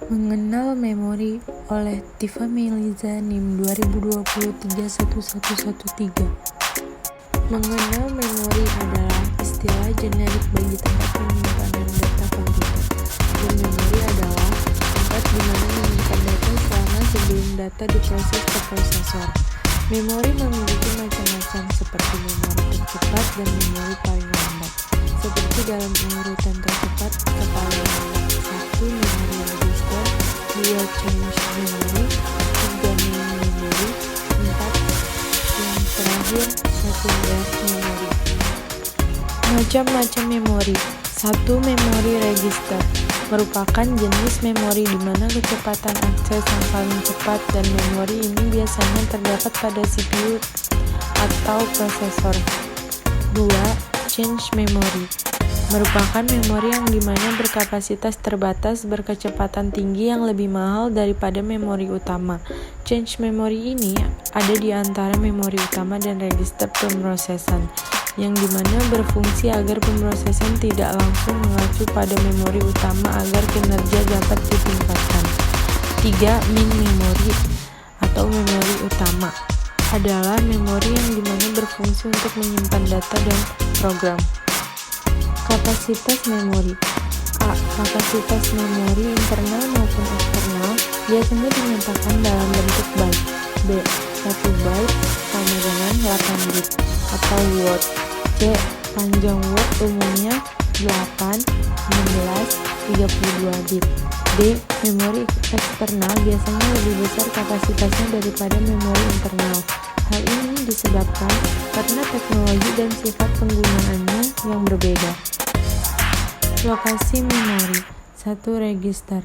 Mengenal Memori oleh Tifa Meliza NIM 20231113. Mengenal memori adalah istilah generik bagi tempat penyimpanan data komputer. Dan memori adalah tempat di mana menyimpan data selama sebelum data diproses ke prosesor. Memori memiliki macam-macam seperti memori tercepat dan memori paling lambat. Seperti dalam urutan tercepat ke paling lambat: 1. Memori register, 2. Change memory, 3. main memory, 4. yang terakhir sekunder memory. Macam-macam memori. 1. Memori register merupakan jenis memori di mana kecepatan akses yang paling cepat, dan memori ini biasanya terdapat pada CPU atau prosesor. 2. Change memory merupakan memori yang dimana berkapasitas terbatas berkecepatan tinggi yang lebih mahal daripada memori utama. Change memory ini ada di antara memori utama dan register pemrosesan, yang dimana berfungsi agar pemrosesan tidak langsung mengacu pada memori utama agar kinerja dapat ditingkatkan. 3. Main memory atau memori utama adalah memori yang dimana berfungsi untuk menyimpan data dan program. Kapasitas memori. A. Kapasitas memori internal maupun eksternal biasanya dinyatakan dalam bentuk byte. B. 1 byte sama dengan 8 bit atau word. C. Panjang word umumnya 8, 16, 32 bit. D. Memori eksternal biasanya lebih besar kapasitasnya daripada memori internal. Hal ini disebabkan karena teknologi dan sifat penggunaannya yang berbeda. Lokasi memori. 1. Register.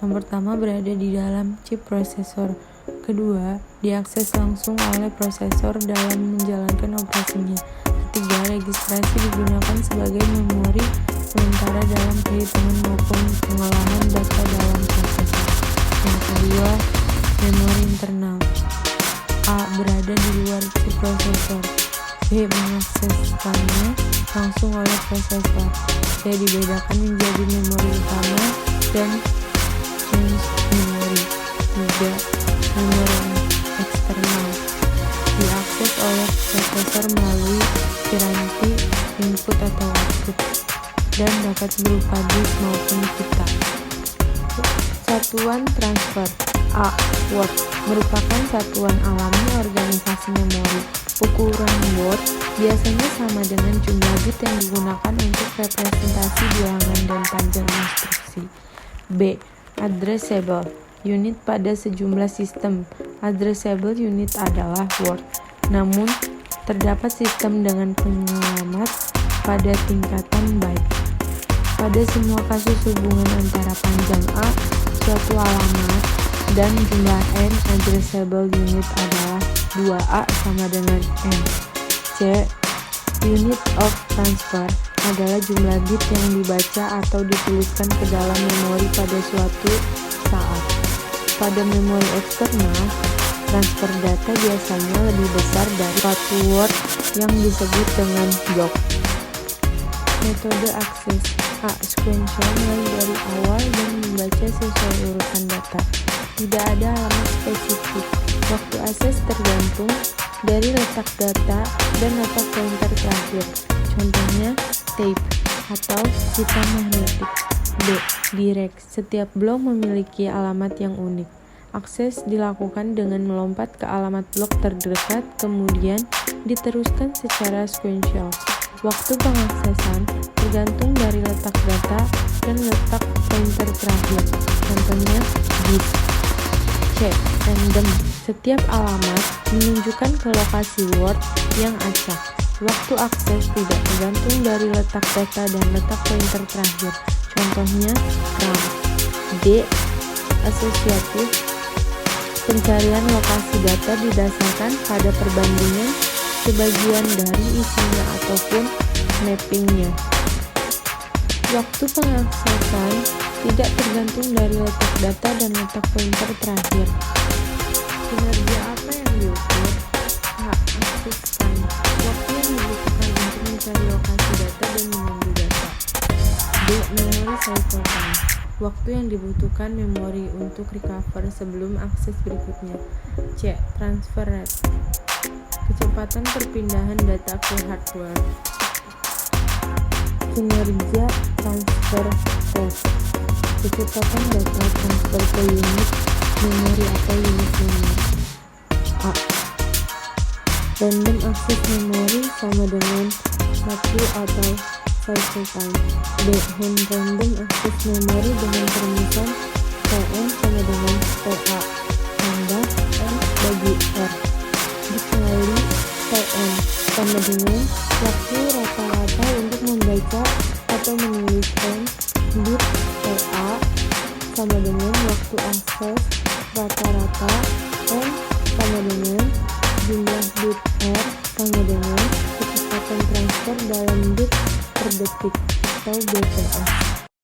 Yang pertama berada di dalam chip prosesor. Kedua, diakses langsung oleh prosesor dalam menjalankan operasinya. Ketiga, registrasi digunakan sebagai memori sementara dalam perhitungan maupun pengolahan data dalam prosesor. Yang kedua, memori internal. A. Berada di luar chip prosesor. B. Mengakseskannya langsung oleh prosesor. C. Dibedakan menjadi memori utama dan change memory. 3. Memori eksternal diakses oleh prosesor melalui piranti input atau output dan dapat berupa disk maupun pita. Satuan transfer. A. Word merupakan satuan alami organisasi memori. Ukuran word biasanya sama dengan jumlah bit yang digunakan untuk representasi bilangan dan panjang instruksi. B. Addressable unit pada sejumlah sistem. Addressable unit adalah word, namun terdapat sistem dengan penyelamat pada tingkatan byte. Pada semua kasus hubungan antara panjang A, suatu alamat, dan jumlah n, addressable unit adalah 2A sama dengan n. C. Unit of transfer adalah jumlah bit yang dibaca atau dituliskan ke dalam memori pada suatu saat. Pada memori eksternal, transfer data biasanya lebih besar dari suatu word yang disebut dengan block. Metode akses. A. Sequential, mulai dari awal dan membaca sesuai urutan data. Tidak ada alamat spesifik. Waktu akses tergantung dari letak data dan letak pointer terakhir. Contohnya tape atau pita magnetik. B. Direct. Setiap blok memiliki alamat yang unik. Akses dilakukan dengan melompat ke alamat blok terdekat, kemudian diteruskan secara sequential. Waktu pengaksesan tergantung dari letak data dan letak pointer terakhir. Contohnya disk. C. Random. Setiap alamat menunjukkan ke lokasi word yang acak. Waktu akses tidak tergantung dari letak data dan letak pointer terakhir. Contohnya RAM. D. Asosiatif. Pencarian lokasi data didasarkan pada perbandingan sebagian dari isinya ataupun mappingnya. Waktu pengaksesan tidak tergantung dari letak data dan letak pointer terakhir. Kinerja apa yang diukur? A. Access time. Waktu yang dibutuhkan untuk mencari lokasi data dan mengambil data. B. Memory cycle time. Waktu yang dibutuhkan memori untuk recover sebelum akses berikutnya. C. Transfer rate. Kecepatan perpindahan data ke hardware. Kinerja transfer rate. Kecepatan data transfer ke unit memori atau unit memori. A. Random access memory sama dengan waktu atau cycle time. B. Random access memory dengan perumusan Tn sama dengan Ta tambah N bagi R, dikali Tn sama dengan waktu rata-rata untuk membaca atau menuliskan bit Ta sama dengan waktu akses rata-rata N sama dengan jumlah bit R sama dengan kecepatan transfer dalam bit per detik atau BPS.